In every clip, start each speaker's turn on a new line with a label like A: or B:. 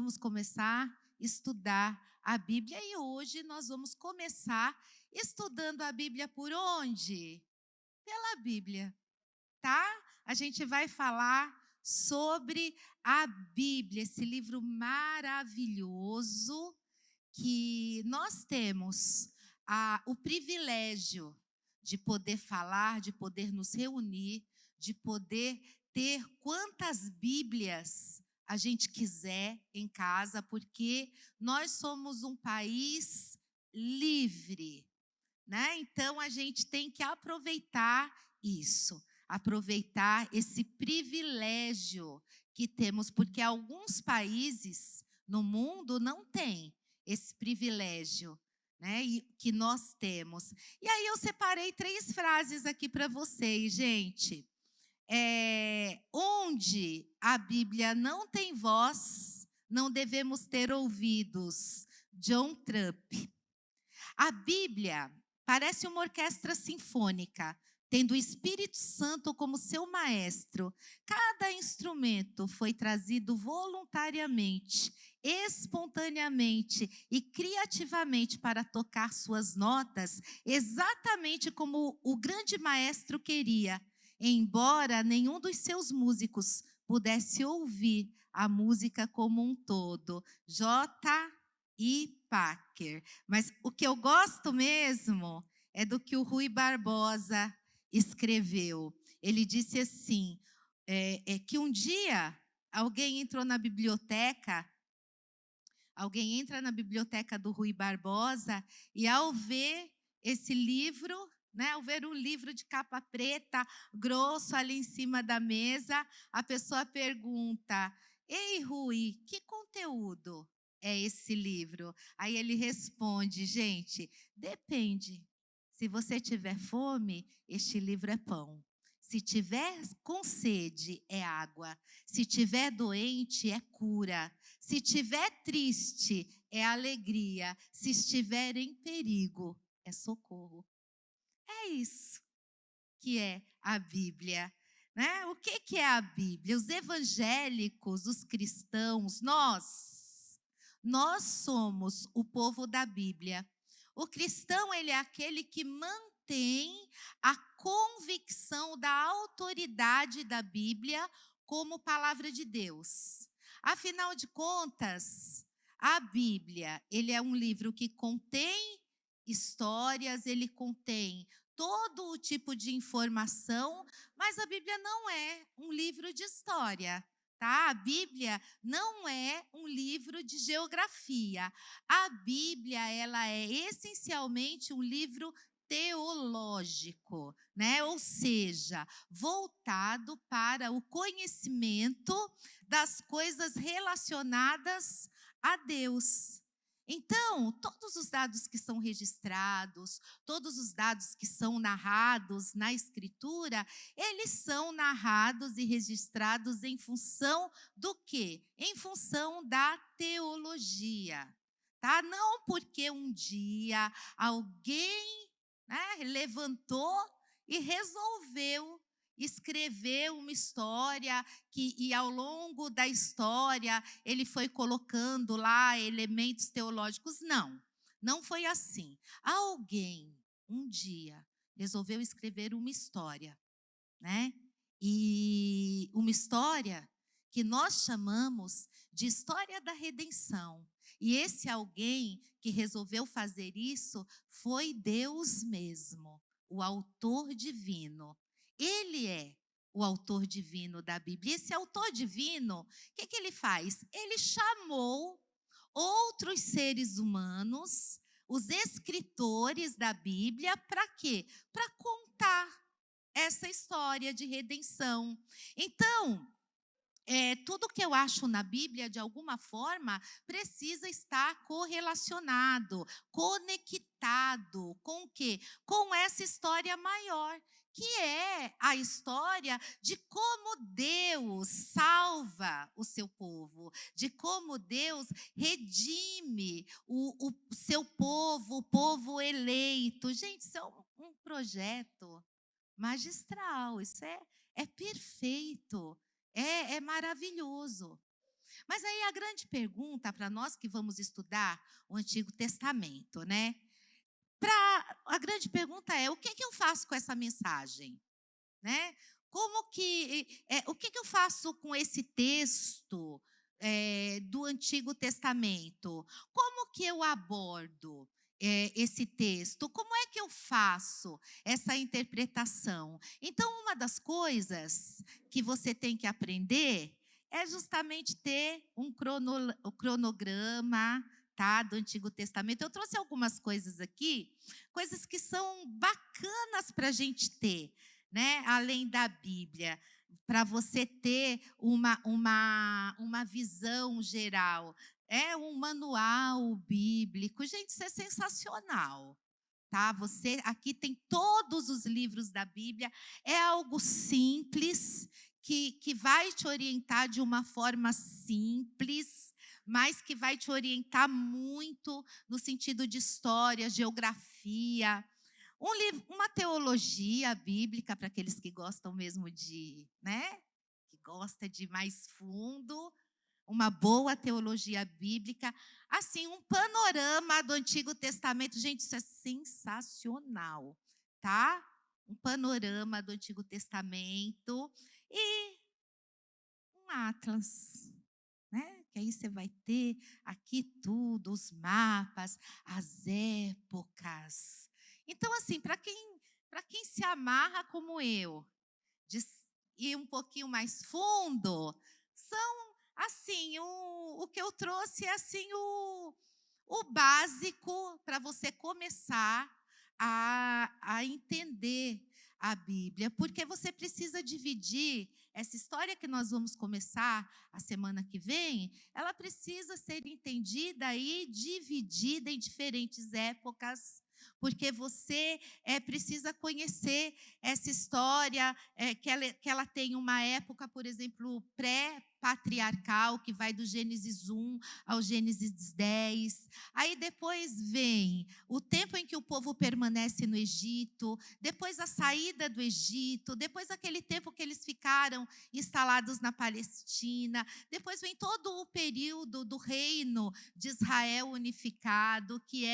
A: vamos começar a estudar a Bíblia e hoje nós vamos começar estudando a Bíblia por onde? Pela Bíblia, tá? A gente vai falar sobre a Bíblia, esse livro maravilhoso que nós temos o privilégio de poder falar, de poder nos reunir, de poder ter quantas Bíblias a gente quiser em casa, porque nós somos um país livre, né? Então a gente tem que aproveitar isso, aproveitar esse privilégio que temos, porque alguns países no mundo não têm esse privilégio, né? E que nós temos. E aí eu separei 3 frases aqui para vocês, gente. Onde a Bíblia não tem voz, não devemos ter ouvidos. John Trump. A Bíblia parece uma orquestra sinfônica, tendo o Espírito Santo como seu maestro. Cada instrumento foi trazido voluntariamente, espontaneamente e criativamente para tocar suas notas, exatamente como o grande maestro queria, embora nenhum dos seus músicos pudesse ouvir a música como um todo. J.I. Packer. Mas o que eu gosto mesmo é do que o Rui Barbosa escreveu. Ele disse assim, que um dia alguém entra na biblioteca do Rui Barbosa e ao ver esse livro, né, ao ver um livro de capa preta, grosso ali em cima da mesa, a pessoa pergunta: "Ei, Rui, que conteúdo é esse livro?" Aí ele responde: "Gente, depende. Se você tiver fome, este livro é pão. Se tiver com sede, é água. Se tiver doente, é cura. Se tiver triste, é alegria. Se estiver em perigo, é socorro." É isso que é a Bíblia, né? O que é a Bíblia? Os evangélicos, os cristãos, nós somos o povo da Bíblia. O cristão, ele é aquele que mantém a convicção da autoridade da Bíblia como palavra de Deus. Afinal de contas, a Bíblia, ele é um livro que contém histórias, ele contém todo o tipo de informação, mas a Bíblia não é um livro de história, tá? A Bíblia não é um livro de geografia. A Bíblia, ela é essencialmente um livro teológico, né? Ou seja, voltado para o conhecimento das coisas relacionadas a Deus. Então, todos os dados que são registrados, todos os dados que são narrados na Escritura, eles são narrados e registrados em função do quê? Em função da teologia, tá? Não porque um dia alguém, né, levantou e resolveu escrever uma história e ao longo da história ele foi colocando lá elementos teológicos. Não foi assim. Alguém, um dia, resolveu escrever uma história, né? E uma história que nós chamamos de história da redenção. E esse alguém que resolveu fazer isso foi Deus mesmo, o autor divino. Ele é o autor divino da Bíblia. E esse autor divino, o que ele faz? Ele chamou outros seres humanos, os escritores da Bíblia, para quê? Para contar essa história de redenção. Então, tudo que eu acho na Bíblia, de alguma forma, precisa estar correlacionado, conectado com o quê? Com essa história maior, que é a história de como Deus salva o seu povo, de como Deus redime o seu povo, o povo eleito. Gente, isso é um projeto magistral, isso é perfeito. É maravilhoso. Mas aí a grande pergunta para nós que vamos estudar o Antigo Testamento, né? A grande pergunta é: o que eu faço com essa mensagem? Né? O que eu faço com esse texto do Antigo Testamento? Como que eu abordo esse texto? Como é que eu faço essa interpretação? Então, uma das coisas que você tem que aprender é justamente ter um cronograma, tá, do Antigo Testamento. Eu trouxe algumas coisas aqui, coisas que são bacanas para a gente ter, né, além da Bíblia, para você ter uma visão geral. É um manual bíblico. Gente, isso é sensacional. Tá? Você aqui tem todos os livros da Bíblia. É algo simples, que vai te orientar de uma forma simples, mas que vai te orientar muito no sentido de história, geografia. Uma teologia bíblica para aqueles que gostam mesmo de, né? Que gosta de mais fundo, uma boa teologia bíblica, assim, um panorama do Antigo Testamento. Gente, isso é sensacional, tá? Um panorama do Antigo Testamento e um atlas, né? Que aí você vai ter aqui tudo, os mapas, as épocas. Então, assim, para quem se amarra como eu, de ir um pouquinho mais fundo, são, assim, o que eu trouxe é, assim, o básico para você começar a entender a Bíblia, porque você precisa dividir essa história que nós vamos começar a semana que vem, ela precisa ser entendida e dividida em diferentes épocas, porque você precisa conhecer essa história, que ela tem uma época, por exemplo, pré-patriarcal, que vai do Gênesis 1 ao Gênesis 10. Aí depois vem o tempo em que o povo permanece no Egito, depois a saída do Egito, depois aquele tempo que eles ficaram instalados na Palestina, depois vem todo o período do reino de Israel unificado, que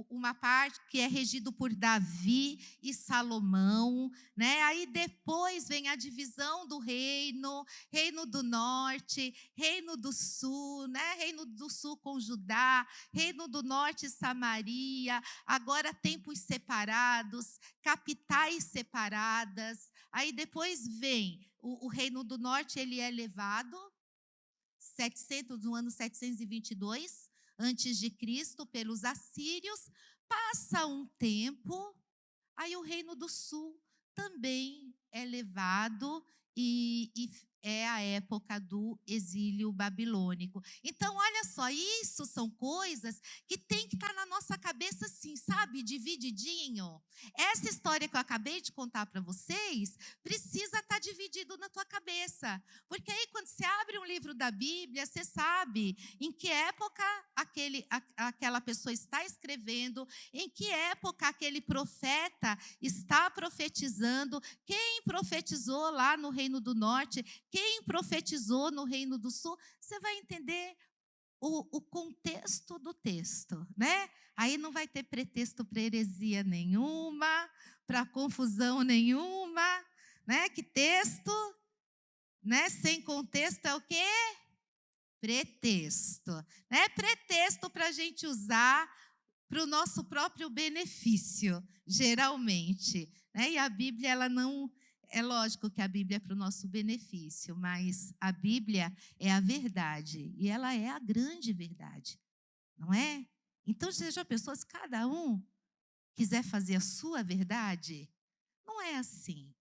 A: uma parte que é regido por Davi e Salomão, né? Aí depois vem a divisão do reino, reino do norte, reino do sul, né? Reino do sul com Judá, reino do norte Samaria, agora tempos separados, capitais separadas. Aí depois vem o reino do norte, ele é levado no ano 722 antes de Cristo, pelos assírios. Passa um tempo, aí o reino do sul também é levado e é a época do exílio babilônico. Então, olha só, isso são coisas que tem que estar na nossa cabeça assim, sabe, divididinho. Essa história que eu acabei de contar para vocês precisa estar dividido na tua cabeça, porque aí quando você abre um livro da Bíblia, você sabe em que época aquela pessoa está escrevendo, em que época aquele profeta está profetizando, quem profetizou lá no Reino do Norte, quem profetizou no Reino do Sul. Você vai entender o contexto do texto, né? Aí não vai ter pretexto para heresia nenhuma, para confusão nenhuma, né? Que texto, né? Sem contexto é o quê? Pretexto, né? Pretexto para a gente usar para o nosso próprio benefício, geralmente, né? E a Bíblia, ela não... É lógico que a Bíblia é para o nosso benefício, mas a Bíblia é a verdade, e ela é a grande verdade, não é? Então, você já pensou, se cada um quiser fazer a sua verdade? Não é assim.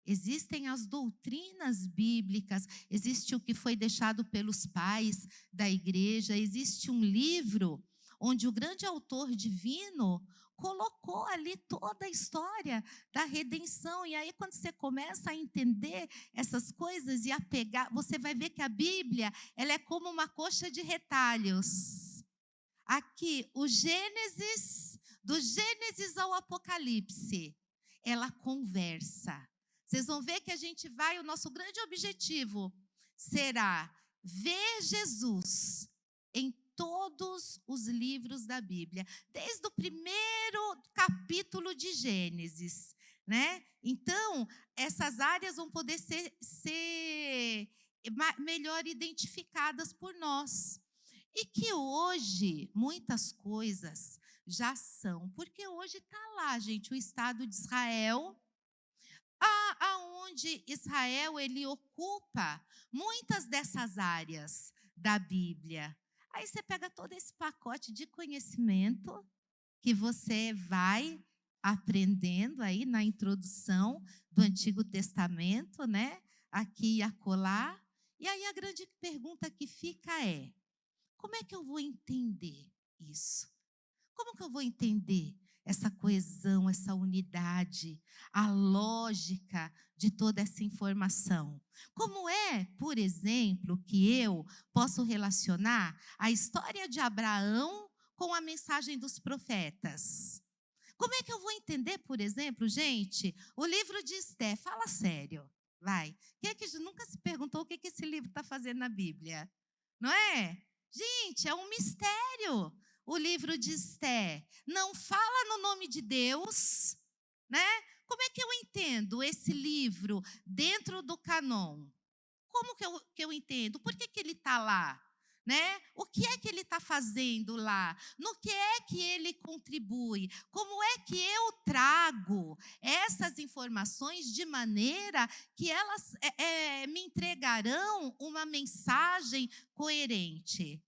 A: Existem as doutrinas bíblicas, existe o que foi deixado pelos pais da igreja, existe um livro onde o grande autor divino colocou ali toda a história da redenção. E aí, quando você começa a entender essas coisas e a pegar, você vai ver que a Bíblia, ela é como uma coxa de retalhos. Aqui, do Gênesis ao Apocalipse, ela conversa. Vocês vão ver que o nosso grande objetivo, será ver Jesus em todos os livros da Bíblia, desde o primeiro capítulo de Gênesis, né? Então, essas áreas vão poder ser melhor identificadas por nós. E que hoje muitas coisas já são, porque hoje está lá, gente, o Estado de Israel, aonde Israel ele ocupa muitas dessas áreas da Bíblia. Aí você pega todo esse pacote de conhecimento que você vai aprendendo aí na introdução do Antigo Testamento, né? Aqui e acolá. E aí a grande pergunta que fica é: como é que eu vou entender isso? Como que eu vou entender essa coesão, essa unidade, a lógica de toda essa informação? Como é, por exemplo, que eu posso relacionar a história de Abraão com a mensagem dos profetas? Como é que eu vou entender, por exemplo, gente, o livro de Esté? Fala sério, vai. Quem é que nunca se perguntou o que esse livro está fazendo na Bíblia? Não é? Gente, é um mistério. O livro de Esté não fala no nome de Deus, né? Como é que eu entendo esse livro dentro do canon? Como que eu entendo? Por que ele está lá? Né? O que é que ele está fazendo lá? No que é que ele contribui? Como é que eu trago essas informações de maneira que elas me entregarão uma mensagem coerente?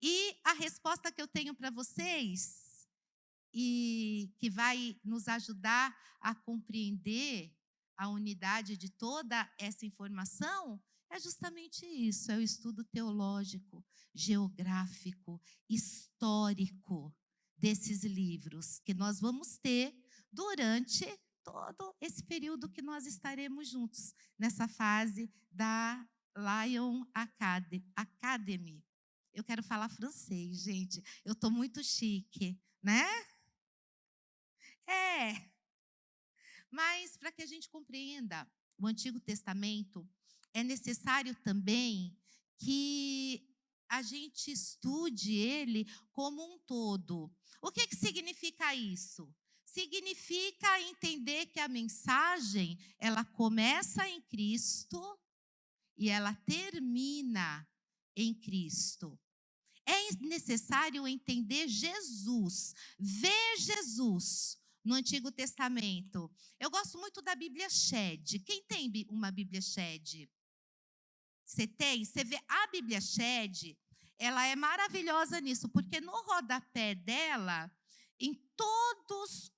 A: E a resposta que eu tenho para vocês, e que vai nos ajudar a compreender a unidade de toda essa informação, é justamente isso: é o estudo teológico, geográfico, histórico desses livros que nós vamos ter durante todo esse período que nós estaremos juntos, nessa fase da Lion Academy. Eu quero falar francês, gente. Eu estou muito chique, né? É. Mas para que a gente compreenda o Antigo Testamento, é necessário também que a gente estude ele como um todo. O que significa isso? Significa entender que a mensagem, ela começa em Cristo e ela termina em Cristo. É necessário entender Jesus, ver Jesus no Antigo Testamento. Eu gosto muito da Bíblia Shed. Quem tem uma Bíblia Shed? Você tem? Você vê a Bíblia Shed, ela é maravilhosa nisso, porque no rodapé dela, em todos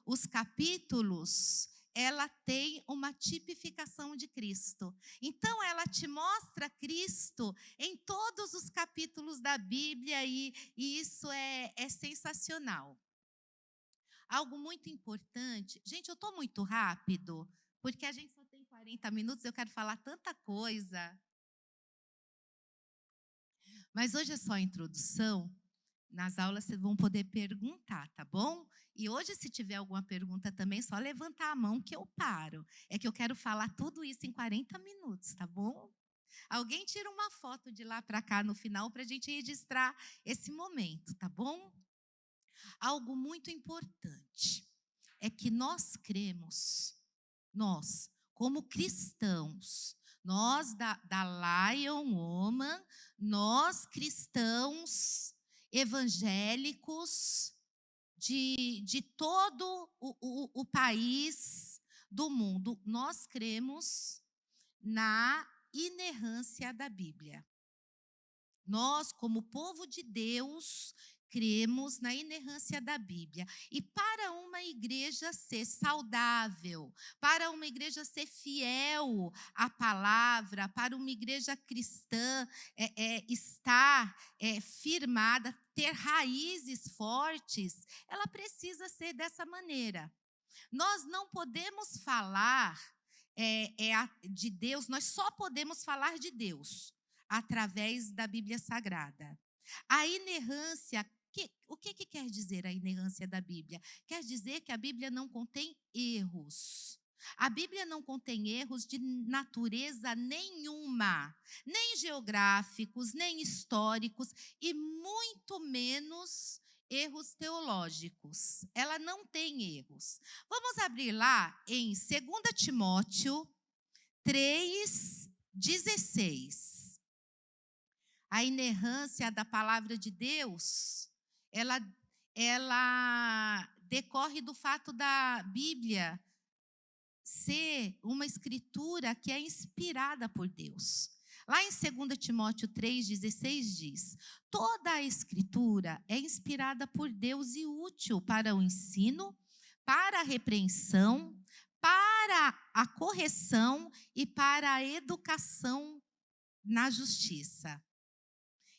A: os capítulos, ela tem uma tipificação de Cristo. Então, ela te mostra Cristo em todos os capítulos da Bíblia, e isso é sensacional. Algo muito importante. Gente, eu estou muito rápido, porque a gente só tem 40 minutos, eu quero falar tanta coisa. Mas hoje é só a introdução. Nas aulas vocês vão poder perguntar, tá bom? E hoje, se tiver alguma pergunta também, só levantar a mão que eu paro. É que eu quero falar tudo isso em 40 minutos, tá bom? Alguém tira uma foto de lá para cá no final para a gente registrar esse momento, tá bom? Algo muito importante é que nós cremos, nós, como cristãos, nós da Lion Woman, nós cristãos evangélicos de todo o país, do mundo, nós cremos na inerrância da Bíblia. Nós, como povo de Deus, cremos na inerrância da Bíblia. E para uma igreja ser saudável, para uma igreja ser fiel à palavra, para uma igreja cristã estar firmada, ter raízes fortes, ela precisa ser dessa maneira. Nós não podemos falar de Deus, nós só podemos falar de Deus através da Bíblia Sagrada. A inerrância, o que quer dizer a inerrância da Bíblia? Quer dizer que a Bíblia não contém erros. A Bíblia não contém erros de natureza nenhuma, nem geográficos, nem históricos e muito menos erros teológicos. Ela não tem erros. Vamos abrir lá em 2 Timóteo 3:16. A inerrância da palavra de Deus, ela decorre do fato da Bíblia ser uma escritura que é inspirada por Deus. Lá em 2 Timóteo 3,16 diz: toda a escritura é inspirada por Deus e útil para o ensino, para a repreensão, para a correção e para a educação na justiça.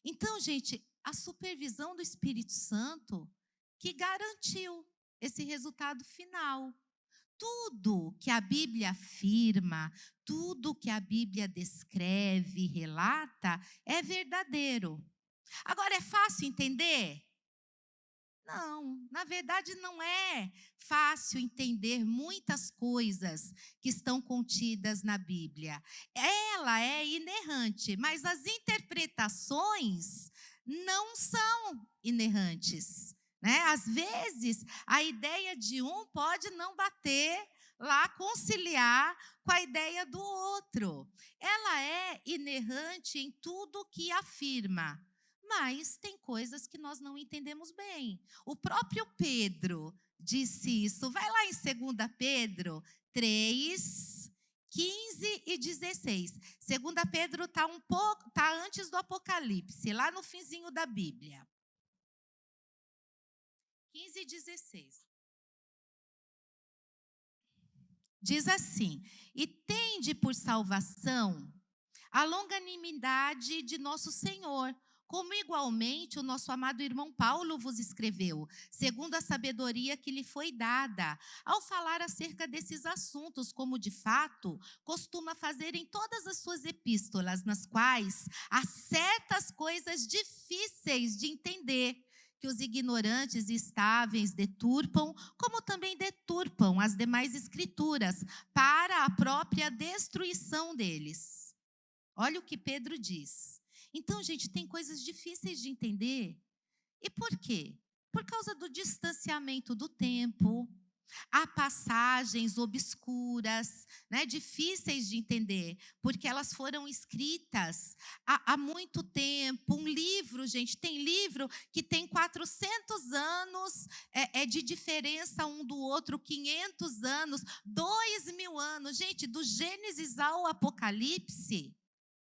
A: Então, gente, a supervisão do Espírito Santo que garantiu esse resultado final. Tudo que a Bíblia afirma, tudo que a Bíblia descreve, relata, é verdadeiro. Agora, é fácil entender? Não, na verdade não é fácil entender muitas coisas que estão contidas na Bíblia. Ela é inerrante, mas as interpretações não são inerrantes, né? Às vezes, a ideia de um pode não bater lá, conciliar com a ideia do outro. Ela é inerrante em tudo que afirma. Mas tem coisas que nós não entendemos bem. O próprio Pedro disse isso. Vai lá em 2 Pedro 3, 15 e 16. 2 Pedro está antes do Apocalipse, lá no finzinho da Bíblia. 15 e 16. Diz assim: e tende por salvação a longanimidade de nosso Senhor, como igualmente o nosso amado irmão Paulo vos escreveu, segundo a sabedoria que lhe foi dada, ao falar acerca desses assuntos, como de fato costuma fazer em todas as suas epístolas, nas quais há certas coisas difíceis de entender, que os ignorantes e estáveis deturpam, como também deturpam as demais escrituras, para a própria destruição deles. Olha o que Pedro diz. Então, gente, tem coisas difíceis de entender. E por quê? Por causa do distanciamento do tempo. Há passagens obscuras, né, difíceis de entender, porque elas foram escritas há muito tempo. Um livro, gente, tem livro que tem 400 anos de diferença um do outro, 500 anos, 2.000 anos. Gente, do Gênesis ao Apocalipse,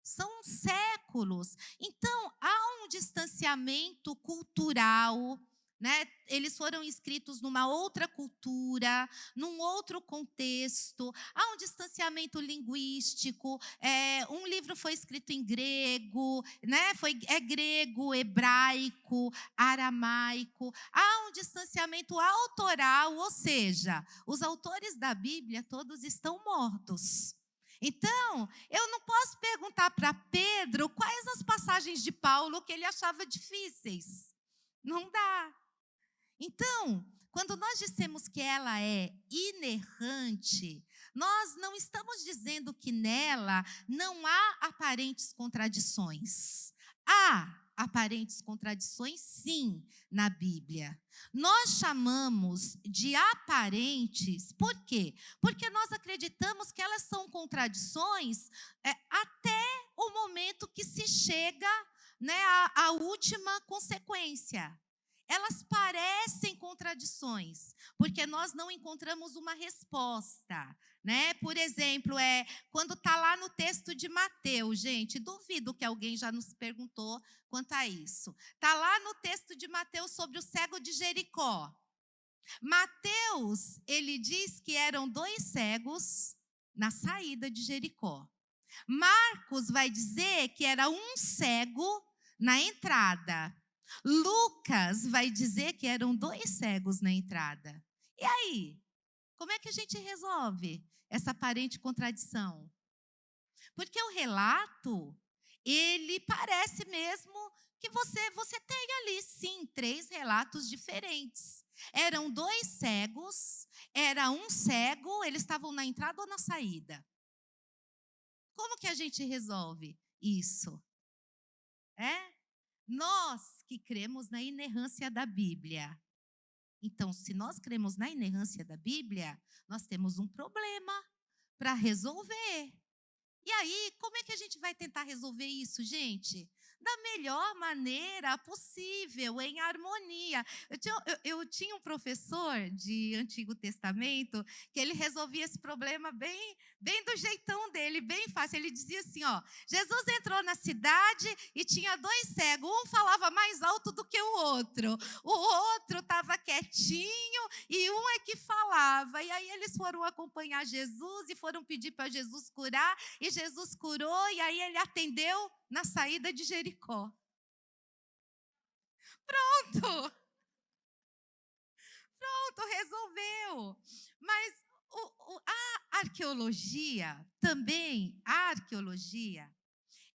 A: são séculos. Então, há um distanciamento cultural, né? Eles foram escritos numa outra cultura, num outro contexto. Há um distanciamento linguístico. Um livro foi escrito em grego, né? É grego, hebraico, aramaico. Há um distanciamento autoral, ou seja, os autores da Bíblia todos estão mortos. Então, eu não posso perguntar para Pedro quais as passagens de Paulo que ele achava difíceis. Não dá. Então, quando nós dissemos que ela é inerrante, nós não estamos dizendo que nela não há aparentes contradições. Há aparentes contradições, sim, na Bíblia. Nós chamamos de aparentes, por quê? Porque nós acreditamos que elas são contradições até o momento que se chega, né, à última consequência. Elas parecem contradições, porque nós não encontramos uma resposta, né? Por exemplo, quando está lá no texto de Mateus, gente, duvido que alguém já nos perguntou quanto a isso. Está lá no texto de Mateus sobre o cego de Jericó. Mateus, ele diz que eram 2 cegos na saída de Jericó. Marcos vai dizer que era um cego na entrada. Lucas vai dizer que eram 2 cegos na entrada. E aí? Como é que a gente resolve essa aparente contradição? Porque o relato, ele parece mesmo que você tem ali, sim, 3 relatos diferentes. Eram 2 cegos, era um cego, eles estavam na entrada ou na saída? Como que a gente resolve isso? É? Nós que cremos na inerrância da Bíblia. Então, se nós cremos na inerrância da Bíblia, nós temos um problema para resolver. E aí, como é que a gente vai tentar resolver isso, gente? Da melhor maneira possível, em harmonia. Eu tinha um professor de Antigo Testamento que ele resolvia esse problema bem do jeitão dele, bem fácil. Ele dizia assim, ó, Jesus entrou na cidade e tinha 2 cegos, um falava mais alto do que o outro estava quietinho e um é que falava. E aí eles foram acompanhar Jesus e foram pedir para Jesus curar, e Jesus curou, e aí ele atendeu na saída de Jericó. Pronto, resolveu. Mas a arqueologia, também, a arqueologia,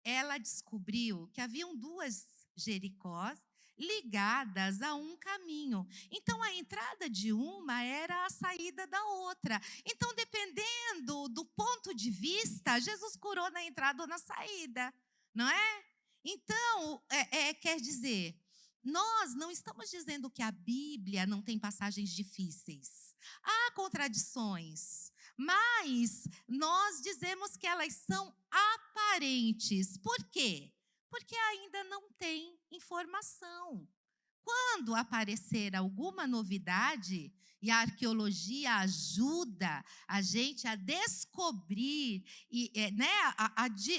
A: ela descobriu que haviam 2 Jericós ligadas a um caminho. Então, a entrada de uma era a saída da outra. Então, dependendo do ponto de vista, Jesus curou na entrada ou na saída, não é? Então, quer dizer, nós não estamos dizendo que a Bíblia não tem passagens difíceis. Há contradições, mas nós dizemos que elas são aparentes. Por quê? Porque ainda não tem informação. Quando aparecer alguma novidade, e a arqueologia ajuda a gente a descobrir e né,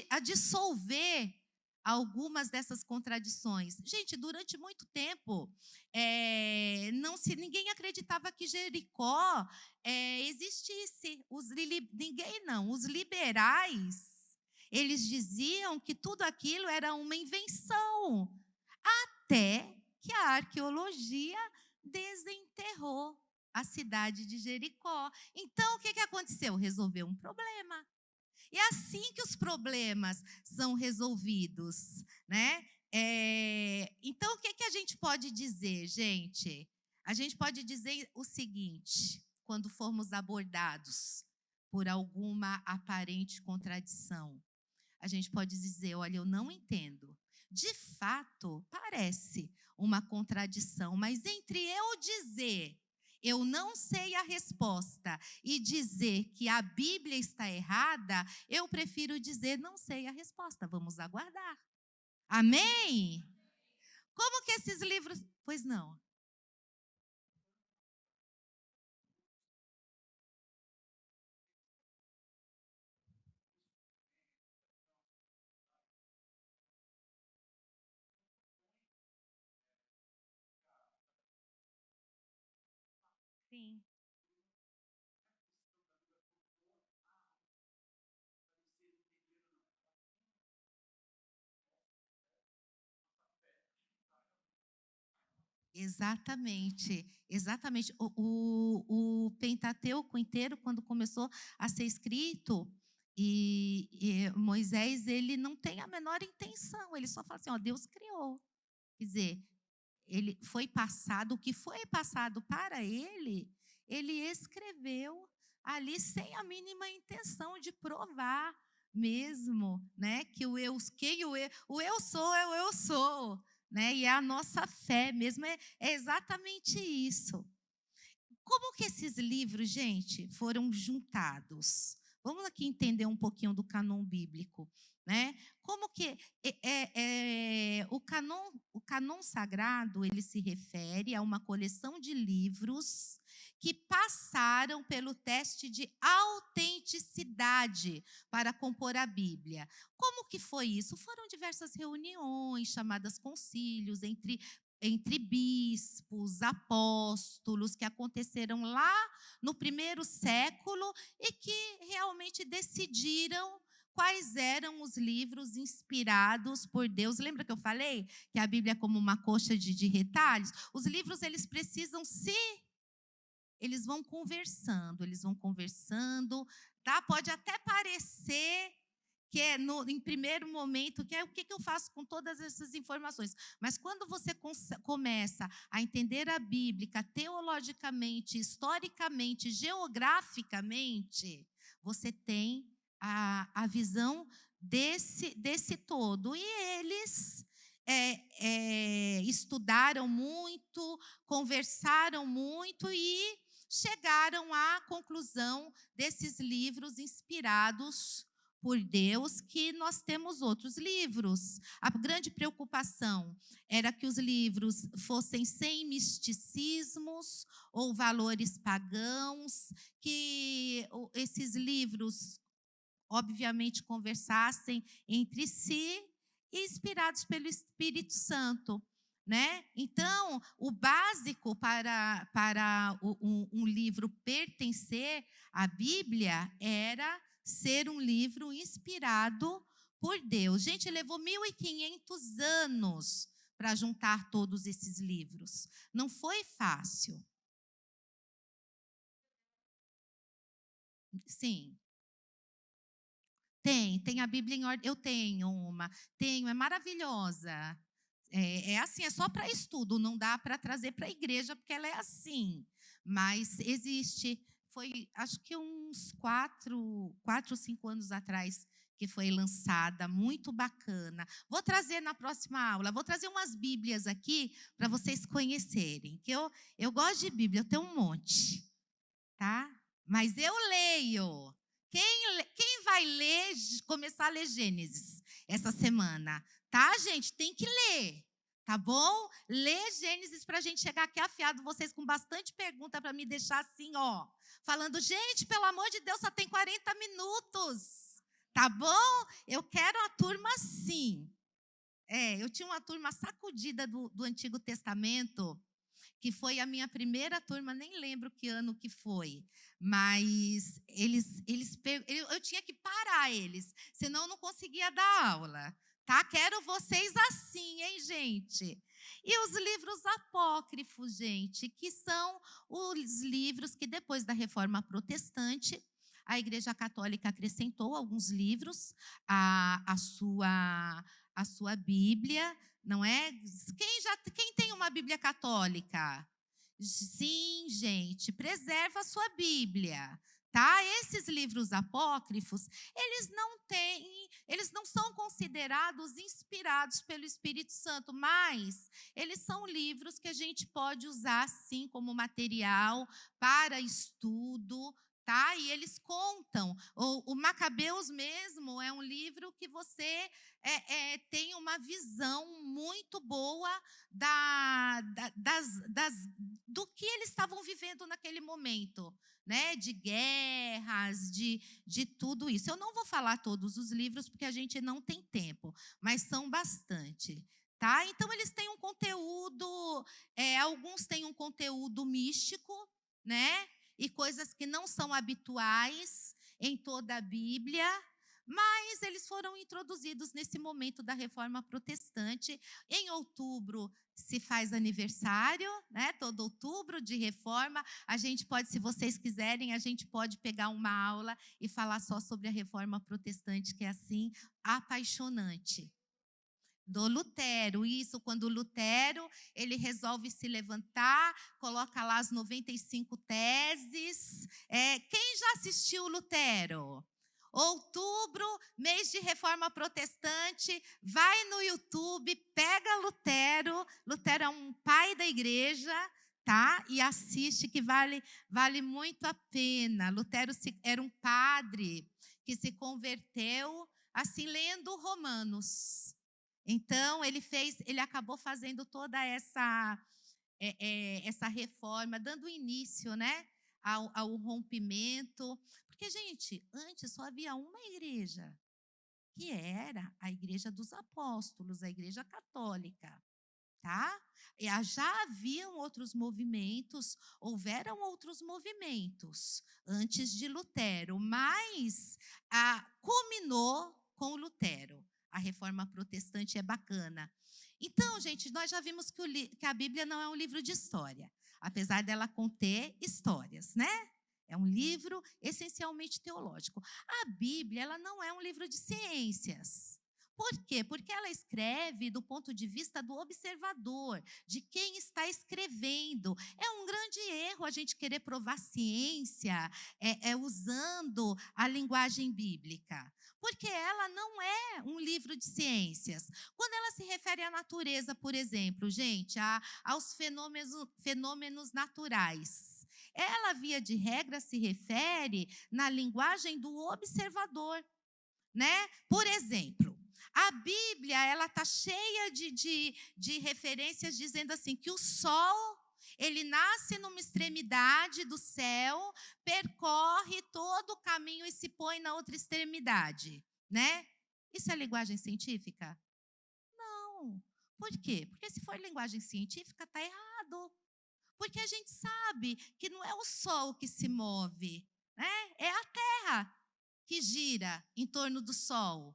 A: a dissolver algumas dessas contradições. Gente, durante muito tempo, ninguém acreditava que Jericó existisse. Os liberais, eles diziam que tudo aquilo era uma invenção, até que a arqueologia desenterrou a cidade de Jericó. Então, o que aconteceu? Resolveu um problema. E é assim que os problemas são resolvidos, né? Então, o que a gente pode dizer, gente? A gente pode dizer o seguinte, quando formos abordados por alguma aparente contradição. A gente pode dizer, olha, eu não entendo. De fato, parece uma contradição, mas entre eu dizer, eu não sei a resposta, e dizer que a Bíblia está errada, eu prefiro dizer, não sei a resposta, vamos aguardar. Amém? Como que esses livros... Pois não. Sim. Exatamente, exatamente. O Pentateuco inteiro, quando começou a ser escrito, e Moisés, ele não tem a menor intenção, ele só fala assim, ó, Deus criou. Quer dizer, ele foi passado, o que foi passado para ele escreveu ali sem a mínima intenção de provar mesmo, né, que o eu sou é o eu sou, né, e a nossa fé mesmo é exatamente isso. Como que esses livros, gente, foram juntados? Vamos aqui entender um pouquinho do cânon bíblico, né? Como que o cânon sagrado, ele se refere a uma coleção de livros que passaram pelo teste de autenticidade para compor a Bíblia. Como que foi isso? Foram diversas reuniões, chamadas concílios, entre bispos, apóstolos, que aconteceram lá no 1º século e que realmente decidiram quais eram os livros inspirados por Deus. Lembra que eu falei que a Bíblia é como uma coxa de retalhos? Os livros, eles precisam eles vão conversando, tá? Pode até parecer que é em primeiro momento, que é o que eu faço com todas essas informações. Mas quando você começa a entender a Bíblia teologicamente, historicamente, geograficamente, você tem a visão desse todo. E eles estudaram muito, conversaram muito e chegaram à conclusão desses livros inspirados por Deus, que nós temos outros livros. A grande preocupação era que os livros fossem sem misticismos ou valores pagãos, que esses livros, obviamente, conversassem entre si e inspirados pelo Espírito Santo. Né? Então, o básico para um livro pertencer à Bíblia era ser um livro inspirado por Deus. Gente, levou 1.500 anos para juntar todos esses livros. Não foi fácil. Sim. Tem a Bíblia em ordem. Eu tenho uma. Tenho, é maravilhosa. É assim, é só para estudo, não dá para trazer para a igreja, porque ela é assim. Mas existe, foi acho que uns 4 ou 5 anos atrás que foi lançada, muito bacana. Vou trazer na próxima aula, vou trazer umas Bíblias aqui para vocês conhecerem, que eu gosto de Bíblia, eu tenho um monte, tá? Mas eu leio. Quem vai ler, começar a ler Gênesis essa semana? Tá, gente? Tem que ler, tá bom? Lê Gênesis para a gente chegar aqui afiado, vocês com bastante pergunta para me deixar assim, ó. Falando, gente, pelo amor de Deus, só tem 40 minutos. Tá bom? Eu quero a turma assim. Eu tinha uma turma sacudida do Antigo Testamento, que foi a minha primeira turma, nem lembro que ano que foi, mas eu tinha que parar eles, senão eu não conseguia dar aula, tá? Quero vocês assim, hein, gente? E os livros apócrifos, gente, que são os livros que depois da Reforma Protestante, a Igreja Católica acrescentou alguns livros à sua Bíblia, não é? Quem tem uma Bíblia católica? Sim, gente, preserva a sua Bíblia, tá? Esses livros apócrifos, eles não são considerados inspirados pelo Espírito Santo, mas eles são livros que a gente pode usar sim como material para estudo, tá? E eles contam. O Macabeus mesmo é um livro que você tem uma visão muito boa do que eles estavam vivendo naquele momento, né? De guerras, de tudo isso. Eu não vou falar todos os livros, porque a gente não tem tempo, mas são bastante. Tá? Então, eles têm um conteúdo, alguns têm um conteúdo místico, né? E coisas que não são habituais em toda a Bíblia, mas eles foram introduzidos nesse momento da Reforma Protestante. Em outubro se faz aniversário, né? Todo outubro de Reforma. A gente pode, se vocês quiserem, a gente pode pegar uma aula e falar só sobre a Reforma Protestante, que é assim, apaixonante. Do Lutero, isso, quando Lutero, ele resolve se levantar, coloca lá as 95 teses. Quem já assistiu Lutero? Outubro, mês de Reforma Protestante, vai no YouTube, pega Lutero. Lutero é um pai da igreja, tá? E assiste, que vale muito a pena. Lutero era um padre que se converteu, assim, lendo Romanos. Então, ele acabou fazendo toda essa reforma, dando início, né, ao rompimento. Porque, gente, antes só havia uma igreja, que era a Igreja dos Apóstolos, a Igreja Católica. Tá? Já haviam outros movimentos, houveram outros movimentos antes de Lutero, mas culminou com Lutero. A Reforma Protestante é bacana. Então, gente, nós já vimos que a Bíblia não é um livro de história, apesar dela conter histórias, né? É um livro essencialmente teológico. A Bíblia, ela não é um livro de ciências. Por quê? Porque ela escreve do ponto de vista do observador, de quem está escrevendo. É um grande erro a gente querer provar ciência usando a linguagem bíblica. Porque ela não é um livro de ciências. Quando ela se refere à natureza, por exemplo, gente, aos fenômenos naturais, ela, via de regra, se refere na linguagem do observador, né? Por exemplo, a Bíblia, ela está cheia de referências dizendo assim, que o sol, ele nasce numa extremidade do céu, percorre todo o caminho e se põe na outra extremidade, né? Isso é linguagem científica? Não. Por quê? Porque se for linguagem científica, está errado. Porque a gente sabe que não é o sol que se move, né? É a Terra que gira em torno do sol.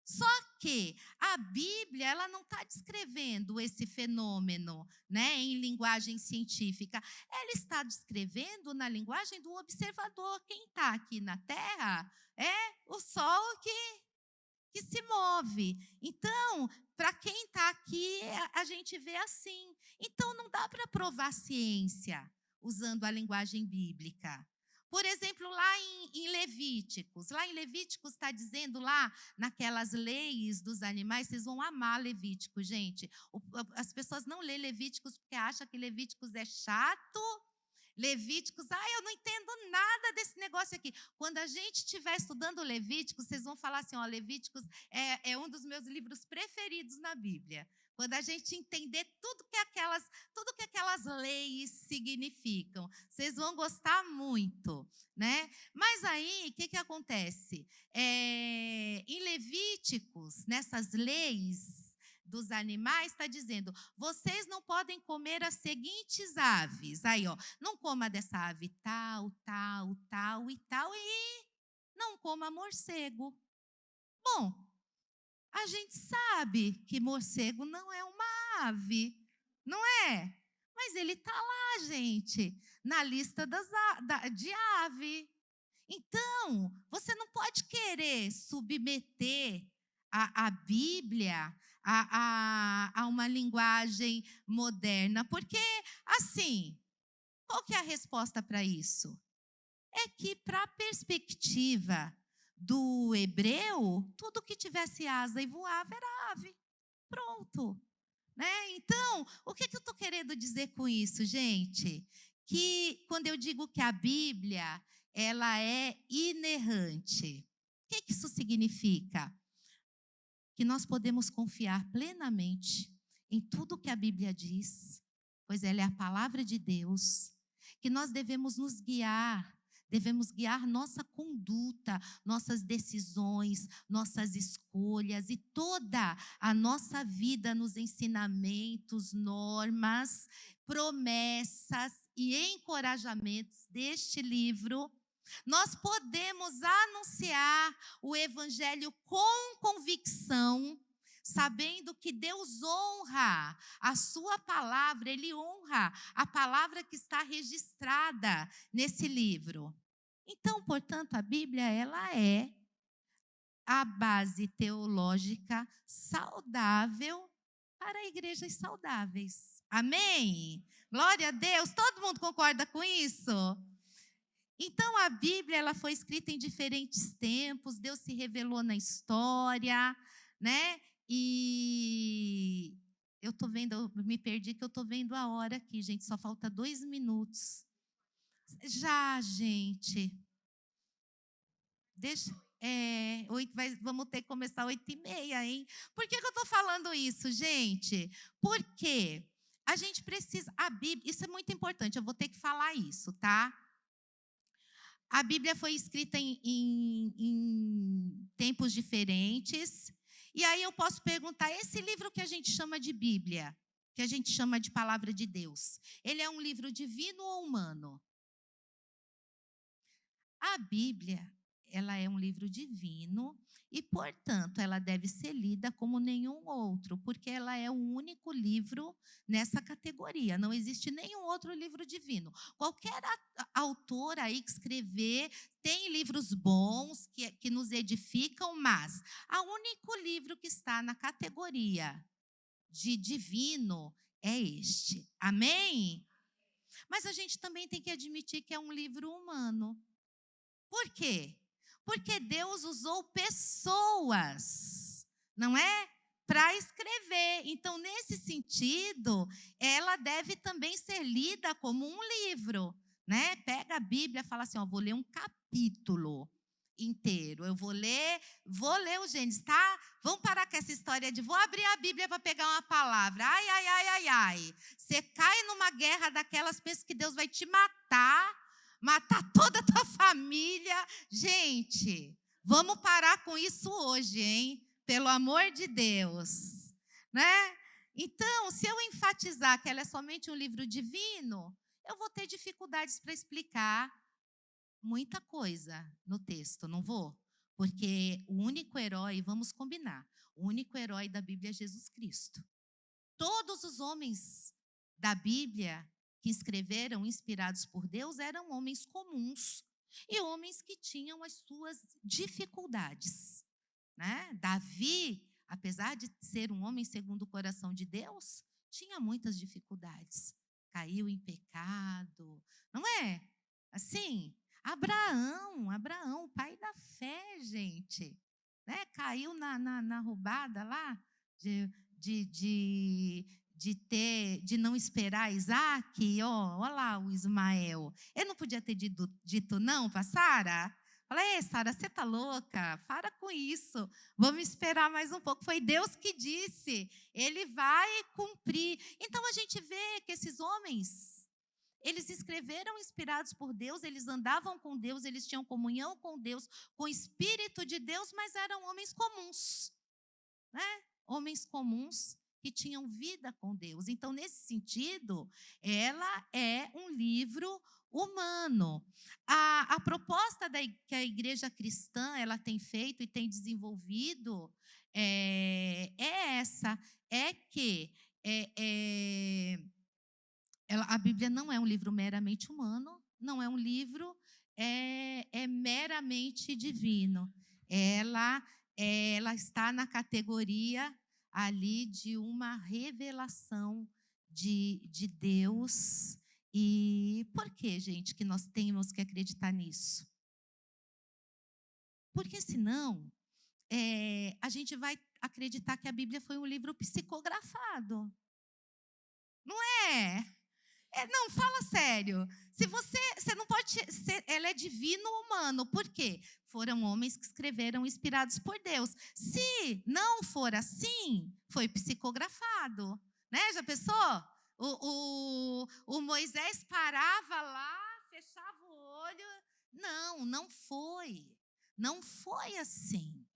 A: Só que a Bíblia, ela não está descrevendo esse fenômeno, né, em linguagem científica. Ela está descrevendo na linguagem do observador. Quem está aqui na Terra é o sol que se move. Então, para quem está aqui, a gente vê assim. Então, não dá para provar ciência usando a linguagem bíblica. Por exemplo, lá em Levíticos. Lá em Levíticos está dizendo lá, naquelas leis dos animais, vocês vão amar Levíticos, gente. As pessoas não lêem Levíticos porque acham que Levíticos é chato. Levíticos, eu não entendo nada desse negócio aqui. Quando a gente estiver estudando Levíticos, vocês vão falar assim, Levíticos é um dos meus livros preferidos na Bíblia. Quando a gente entender tudo que aquelas leis significam, vocês vão gostar muito, né? Mas aí, o que acontece? Em Levíticos, nessas leis dos animais, está dizendo, vocês não podem comer as seguintes aves. Aí, não coma dessa ave tal, tal, tal e tal, e não coma morcego. Bom, a gente sabe que morcego não é uma ave, não é? Mas ele está lá, gente, na lista de ave. Então, você não pode querer submeter a Bíblia a uma linguagem moderna, porque, assim, qual que é a resposta para isso? É que, para a perspectiva do hebreu, tudo que tivesse asa e voava era ave. Pronto. Né? Então, o que eu estou querendo dizer com isso, gente? Que quando eu digo que a Bíblia, ela é inerrante, o que isso significa? Que nós podemos confiar plenamente em tudo que a Bíblia diz, pois ela é a palavra de Deus, que nós devemos nossa conduta, nossas decisões, nossas escolhas e toda a nossa vida nos ensinamentos, normas, promessas e encorajamentos deste livro. Nós podemos anunciar o evangelho com convicção, sabendo que Deus honra a sua palavra, Ele honra a palavra que está registrada nesse livro. Então, portanto, a Bíblia, ela é a base teológica saudável para igrejas saudáveis. Amém? Glória a Deus. Todo mundo concorda com isso? Então, a Bíblia, ela foi escrita em diferentes tempos, Deus se revelou na história, né? E eu estou vendo, eu me perdi que eu estou vendo a hora aqui, gente, só falta 2 minutos. Já, gente. Vamos ter que começar 8h30, hein? Por que eu estou falando isso, gente? Porque a gente precisa, a Bíblia, isso é muito importante, eu vou ter que falar isso, tá? A Bíblia foi escrita em tempos diferentes. E aí eu posso perguntar, esse livro que a gente chama de Bíblia, que a gente chama de Palavra de Deus, ele é um livro divino ou humano? A Bíblia, ela é um livro divino e, portanto, ela deve ser lida como nenhum outro, porque ela é o único livro nessa categoria. Não existe nenhum outro livro divino. Qualquer autor aí que escrever tem livros bons que nos edificam, mas o único livro que está na categoria de divino é este. Amém? Mas a gente também tem que admitir que é um livro humano. Por quê? Porque Deus usou pessoas, não é? Para escrever. Então, nesse sentido, ela deve também ser lida como um livro, né? Pega a Bíblia e fala assim, ó, vou ler um capítulo inteiro. Eu vou ler o Gênesis, tá? Vamos parar com essa história de vou abrir a Bíblia para pegar uma palavra. Ai, ai, ai, ai, ai. Você cai numa guerra daquelas, pensa que Deus vai te matar toda a tua família. Gente, vamos parar com isso hoje, hein? Pelo amor de Deus, né? Então, se eu enfatizar que ela é somente um livro divino, eu vou ter dificuldades para explicar muita coisa no texto, não vou? Porque o único herói, vamos combinar, o único herói da Bíblia é Jesus Cristo. Todos os homens da Bíblia que escreveram, inspirados por Deus, eram homens comuns e homens que tinham as suas dificuldades, né? Davi, apesar de ser um homem segundo o coração de Deus, tinha muitas dificuldades. Caiu em pecado, não é? Assim, Abraão, o pai da fé, gente, né? Caiu na roubada lá de não esperar Isaac, ó lá o Ismael. Ele não podia ter dito não para Sara? Falei, Sara, você está louca? Para com isso. Vamos esperar mais um pouco. Foi Deus que disse. Ele vai cumprir. Então, a gente vê que esses homens, eles escreveram inspirados por Deus, eles andavam com Deus, eles tinham comunhão com Deus, com o Espírito de Deus, mas eram homens comuns, né? Homens comuns que tinham vida com Deus. Então, nesse sentido, ela é um livro humano. A proposta que a igreja cristã ela tem feito e tem desenvolvido essa, que a Bíblia não é um livro meramente humano, não é um livro meramente divino. Ela está na categoria ali de uma revelação de Deus. E por que, gente, que nós temos que acreditar nisso? Porque senão a gente vai acreditar que a Bíblia foi um livro psicografado. Não é? Não, fala sério. Se você não pode ser, ela é divino ou humano. Por quê? Foram homens que escreveram inspirados por Deus. Se não for assim, foi psicografado, né? Já pensou? O Moisés parava lá, fechava o olho. Não foi. Não foi assim.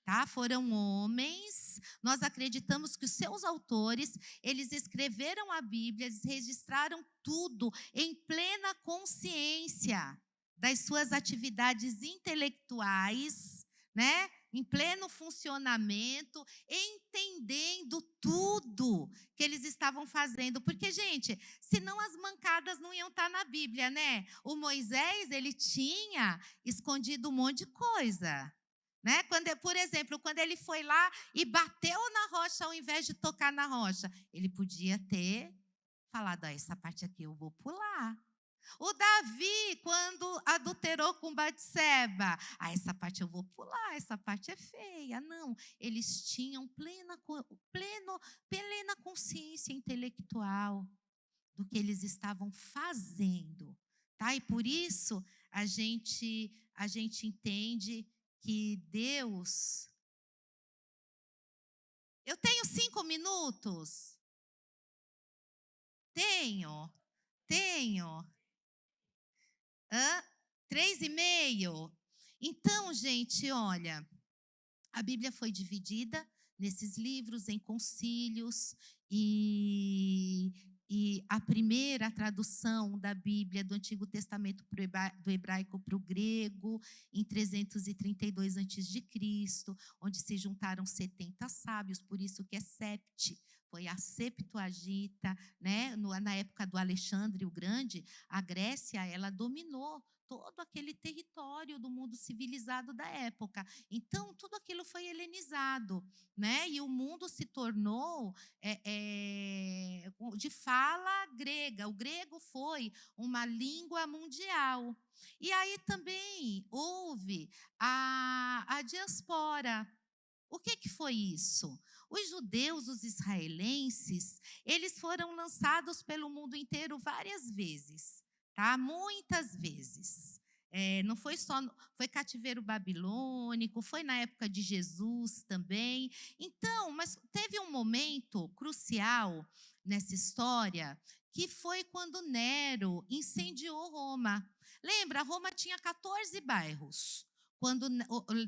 A: Tá? Foram homens, nós acreditamos que os seus autores, eles escreveram a Bíblia, eles registraram tudo em plena consciência das suas atividades intelectuais, né? Em pleno funcionamento, entendendo tudo que eles estavam fazendo. Porque, gente, senão as mancadas não iam estar na Bíblia, né? O Moisés, ele tinha escondido um monte de coisa. Né? Por exemplo, quando ele foi lá e bateu na rocha ao invés de tocar na rocha, ele podia ter falado, essa parte aqui eu vou pular. O Davi, quando adulterou com Batseba, essa parte eu vou pular, essa parte é feia. Não, eles tinham plena consciência intelectual do que eles estavam fazendo. Tá? E por isso a gente entende que Deus... Eu tenho 5 minutos? Tenho. 3,5? Então, gente, olha, a Bíblia foi dividida nesses livros, em concílios, e e a primeira tradução da Bíblia do Antigo Testamento do hebraico para o grego, em 332 a.C., onde se juntaram 70 sábios, por isso que é Sept, foi a Septuaginta, né? Na época do Alexandre o Grande, a Grécia ela dominou todo aquele território do mundo civilizado da época. Então, tudo aquilo foi helenizado, né? E o mundo se tornou de fala grega. O grego foi uma língua mundial. E aí também houve a diaspora. O que foi isso? Os judeus, os israelenses, eles foram lançados pelo mundo inteiro várias vezes, tá? Muitas vezes. Não foi só, foi cativeiro babilônico, foi na época de Jesus também. Então, mas teve um momento crucial nessa história, que foi quando Nero incendiou Roma. Lembra, Roma tinha 14 bairros. Quando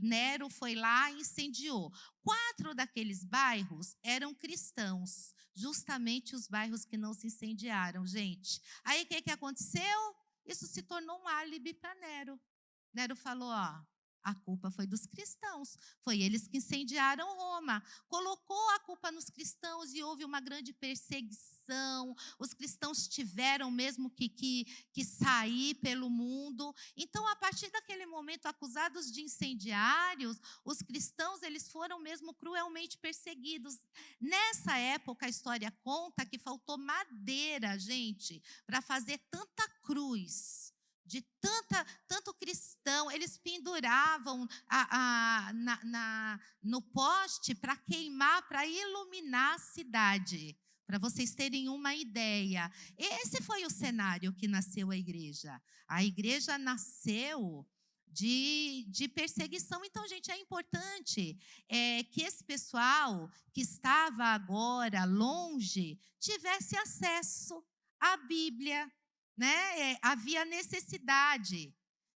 A: Nero foi lá e incendiou. 4 daqueles bairros eram cristãos, justamente os bairros que não se incendiaram, gente. Aí o que aconteceu? Isso se tornou um álibi para Nero. Nero falou, ó, a culpa foi dos cristãos, foi eles que incendiaram Roma. Colocou a culpa nos cristãos e houve uma grande perseguição. Os cristãos tiveram mesmo que sair pelo mundo. Então, a partir daquele momento, acusados de incendiários, os cristãos eles foram mesmo cruelmente perseguidos. Nessa época, a história conta que faltou madeira, gente, para fazer tanta cruz. De tanto cristão, eles penduravam no poste para queimar, para iluminar a cidade, para vocês terem uma ideia. Esse foi o cenário que nasceu a igreja. A igreja nasceu de perseguição. Então, gente, é importante que esse pessoal que estava agora longe tivesse acesso à Bíblia, né? Havia necessidade.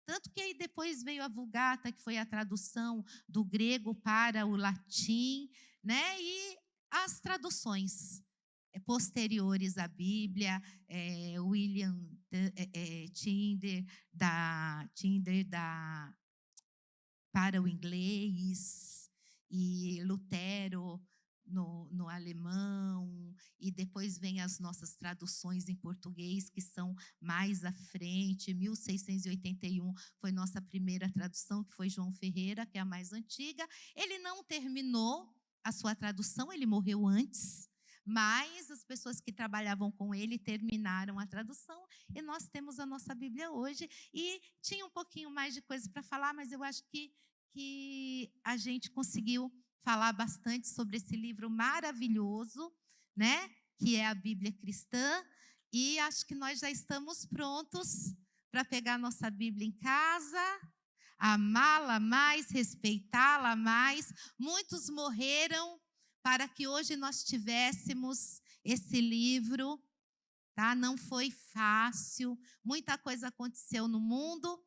A: Tanto que aí depois veio a Vulgata, que foi a tradução do grego para o latim, né? E as traduções posteriores à Bíblia, William Tyndale para o inglês, e Lutero no alemão, e depois vem as nossas traduções em português, que são mais à frente. 1681 foi nossa primeira tradução, que foi João Ferreira, que é a mais antiga. Ele não terminou a sua tradução, ele morreu antes, mas as pessoas que trabalhavam com ele terminaram a tradução, e nós temos a nossa Bíblia hoje. E tinha um pouquinho mais de coisa para falar, mas eu acho que a gente conseguiu falar bastante sobre esse livro maravilhoso, né? Que é a Bíblia cristã, e acho que nós já estamos prontos para pegar nossa Bíblia em casa, amá-la mais, respeitá-la mais. Muitos morreram para que hoje nós tivéssemos esse livro, tá? Não foi fácil, muita coisa aconteceu no mundo,